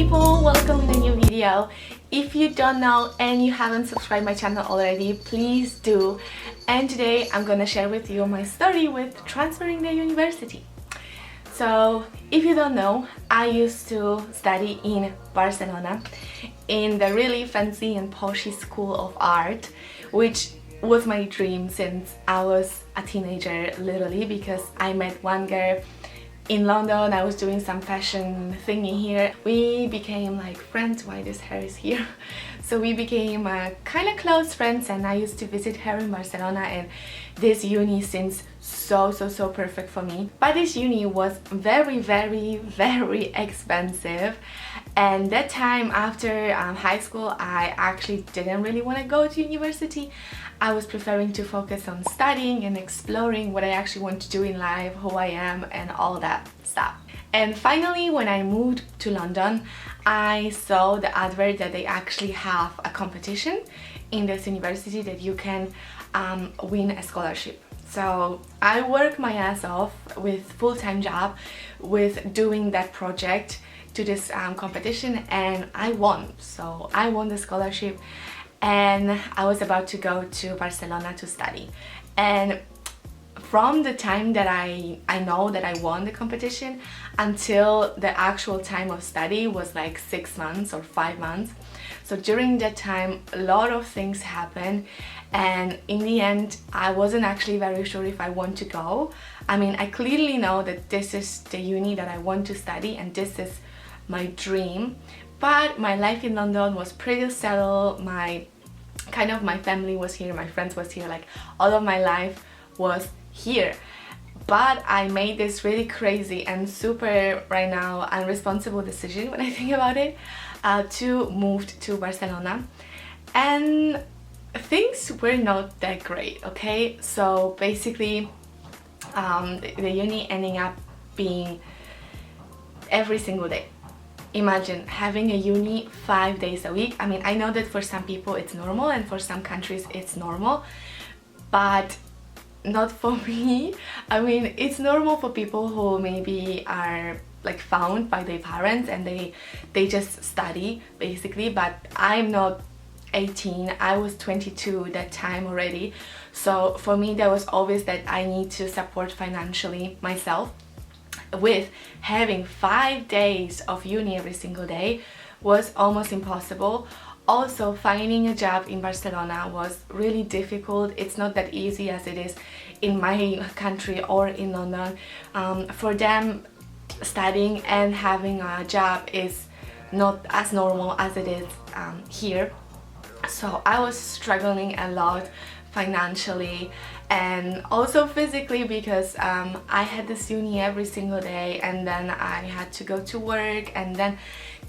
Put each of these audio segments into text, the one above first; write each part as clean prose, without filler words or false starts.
people, welcome in a new video. If you don't know and you haven't subscribed my channel already, please do. And today I'm gonna share with you my story with transferring the university. So if you don't know, I used to study in Barcelona in the really fancy and poshy school of art, which was my dream since I was a teenager, literally, because I met one girl in London. I was doing some fashion thingy here. We became like friends. Why this hair is here? So we became kind of close friends, and I used to visit her in Barcelona, and this uni seems so perfect for me. But this uni was very expensive, and that time after high school I actually didn't really want to go to university. I was preferring to focus on studying and exploring what I actually want to do in life, who I am, and all that stuff. And finally, when I moved to London, I saw the advert that they actually have a competition in this university that you can win a scholarship. So I worked my ass off with full-time job with doing that project to this competition, and I won. So I won the scholarship, and I was about to go to Barcelona to study. And from the time that I know that I won the competition until the actual time of study was like 6 months or 5 months. So during that time a lot of things happened, and in the end I wasn't actually very sure if I want to go. I mean, I clearly know that this is the uni that I want to study and this is my dream, but my life in London was pretty settled. My family was here, my friends was here, like all of my life was here. But I made this really crazy and super right now unresponsible decision when I think about it, to move to Barcelona, and things were not that great. Okay, so basically the uni ending up being every single day. Imagine having a uni 5 days a week. I mean, I know that for some people it's normal and for some countries it's normal, but not for me. I mean, it's normal for people who maybe are like found by their parents and they just study basically, but I'm not 18, I was 22 that time already. So for me there was always that I need to support financially myself. With having 5 days of uni every single day was almost impossible. Also, finding a job in Barcelona was really difficult. It's not that easy as it is in my country or in London. For them, studying and having a job is not as normal as it is here. So I was struggling a lot financially and also physically, because I had this uni every single day, and then I had to go to work, and then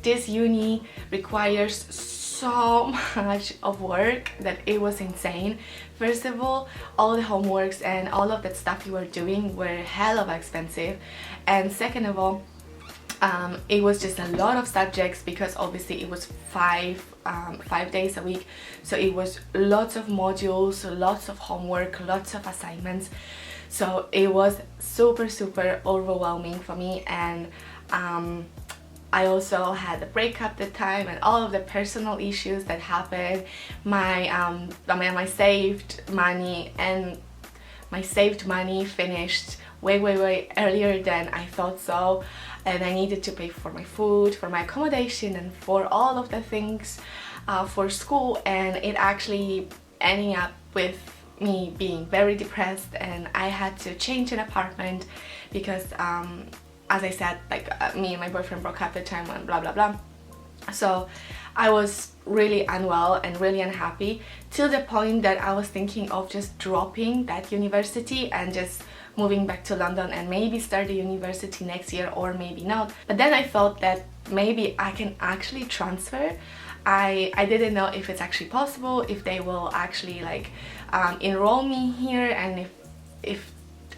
this uni requires so much of work that it was insane. First of all the homeworks and all of that stuff you were doing were hella expensive, and second of all it was just a lot of subjects, because obviously it was five days a week, so it was lots of modules, lots of homework, lots of assignments. So it was super overwhelming for me, and I also had a breakup at the time and all of the personal issues that happened. My saved money, and my saved money finished way earlier than I thought so, and I needed to pay for my food, for my accommodation, and for all of the things for school, and it actually ending up with me being very depressed, and I had to change an apartment because as I said, like me and my boyfriend broke up at the time and blah blah blah. So I was really unwell and really unhappy, till the point that I was thinking of just dropping that university and just moving back to London and maybe start the university next year, or maybe not. But then I thought that maybe I can actually transfer. I didn't know if it's actually possible, if they will actually like enroll me here, and if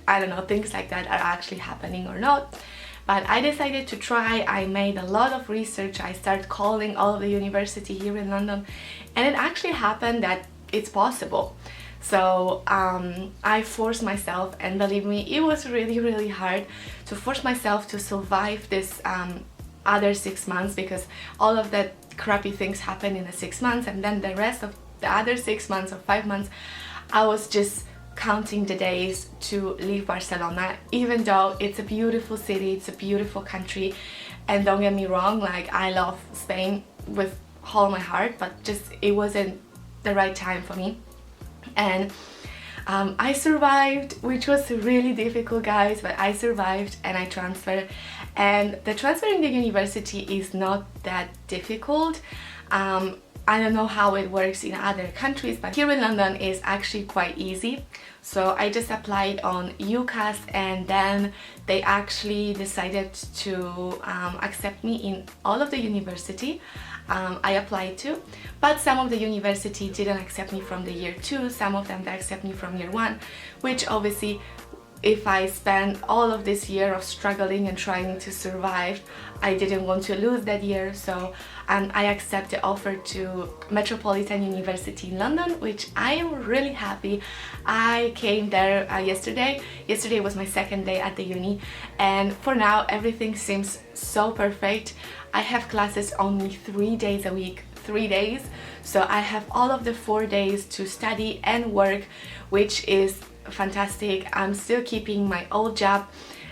I don't know, things like that are actually happening or not. But I decided to try. I made a lot of research. I started calling all of the university here in London, and it actually happened that it's possible. So I forced myself, and believe me, it was really hard to force myself to survive this other 6 months, because all of the crappy things happen in the 6 months, and then the rest of the other 6 months or 5 months I was just counting the days to leave Barcelona, even though it's a beautiful city, it's a beautiful country, and don't get me wrong, like I love Spain with all my heart, but just it wasn't the right time for me. And I survived, which was really difficult, guys, but I survived and I transferred. And the transferring the university is not that difficult. I don't know how it works in other countries, but here in London is actually quite easy. So I just applied on UCAS, and then they actually decided to accept me in all of the university I applied to. But some of the university didn't accept me from the year 2, some of them they accept me from year 1, which obviously, if I spent all of this year of struggling and trying to survive, I didn't want to lose that year. So I accepted the offer to Metropolitan University in London, which I am really happy. I came there yesterday. Yesterday was my second day at the uni, and for now everything seems so perfect. I have classes only 3 days a week, 3 days. So I have all of the 4 days to study and work, which is fantastic. I'm still keeping my old job.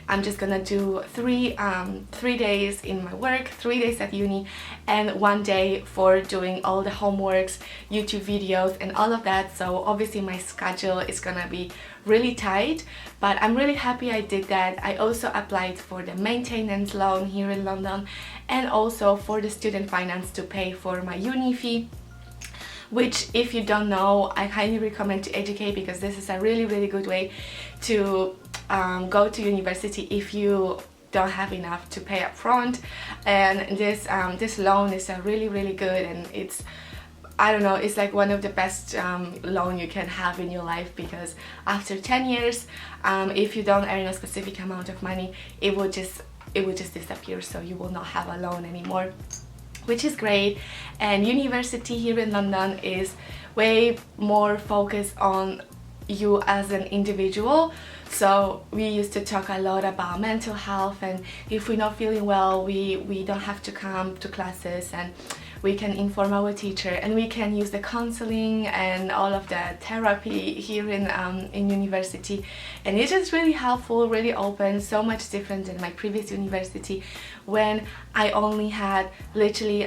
I'm just gonna do three days in my work, 3 days at uni, and 1 day for doing all the homeworks, YouTube videos and all of that. So obviously my schedule is gonna be really tight, but I'm really happy I did that. I also applied for the maintenance loan here in London, and also for the student finance to pay for my uni fee, which, if you don't know, I highly recommend to educate, because this is a really good way to go to university if you don't have enough to pay up front. And this loan is a really good, and it's, I don't know, it's like one of the best loan you can have in your life, because after 10 years, if you don't earn a specific amount of money, it will just disappear, so you will not have a loan anymore, which is great. And university here in London is way more focused on you as an individual. So we used to talk a lot about mental health, and if we're not feeling well, we don't have to come to classes, and we can inform our teacher, and we can use the counseling and all of the therapy here in university. And it's just really helpful, really open, so much different than my previous university, when I only had literally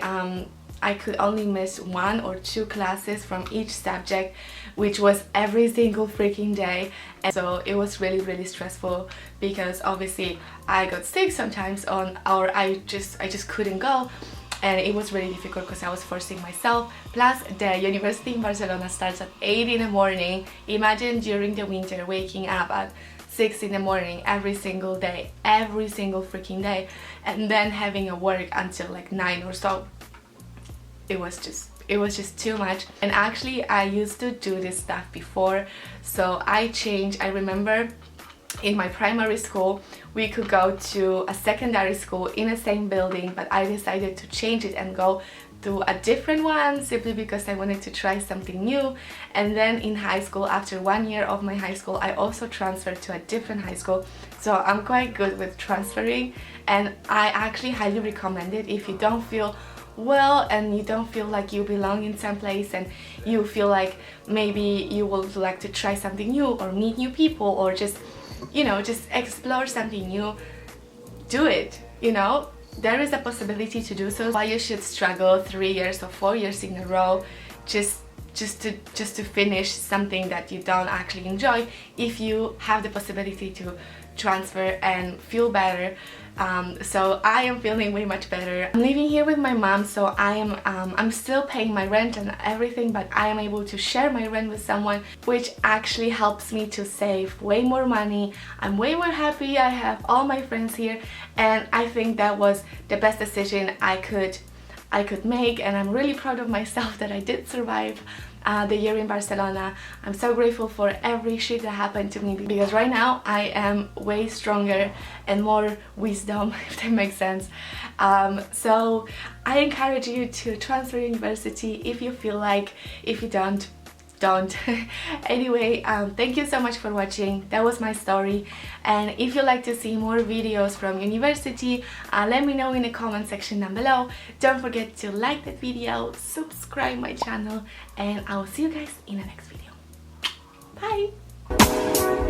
I could only miss 1 or 2 classes from each subject, which was every single freaking day. And so it was really stressful, because obviously I got sick sometimes or I just couldn't go. And it was really difficult because I was forcing myself. Plus, the university in Barcelona starts at 8 in the morning. Imagine during the winter waking up at 6 in the morning every single day, every single freaking day, and then having a work until like 9 or so. It was just too much. And actually, I used to do this stuff before, so I changed. I remember in my primary school we could go to a secondary school in the same building, but I decided to change it and go to a different one, simply because I wanted to try something new. And then in high school, after 1 year of my high school, I also transferred to a different high school. So I'm quite good with transferring, and I actually highly recommend it if you don't feel well and you don't feel like you belong in some place, and you feel like maybe you would like to try something new or meet new people, or just, you know, just explore something new. Do it, you know, there is a possibility to do so. Why you should struggle 3 years or 4 years in a row just to finish something that you don't actually enjoy, if you have the possibility to transfer and feel better. So I am feeling way much better. I'm living here with my mom, so I'm still paying my rent and everything, but I am able to share my rent with someone, which actually helps me to save way more money. I'm way more happy. I have all my friends here, and I think that was the best decision I could make, and I'm really proud of myself that I did survive the year in Barcelona. I'm so grateful for every shit that happened to me, because right now I am way stronger and more wisdom, if that makes sense. So I encourage you to transfer university if you feel like. If you don't don't. Anyway, thank you so much for watching. That was my story, and if you'd like to see more videos from university, let me know in the comment section down below. Don't forget to like that video, subscribe my channel, and I will see you guys in the next video. Bye.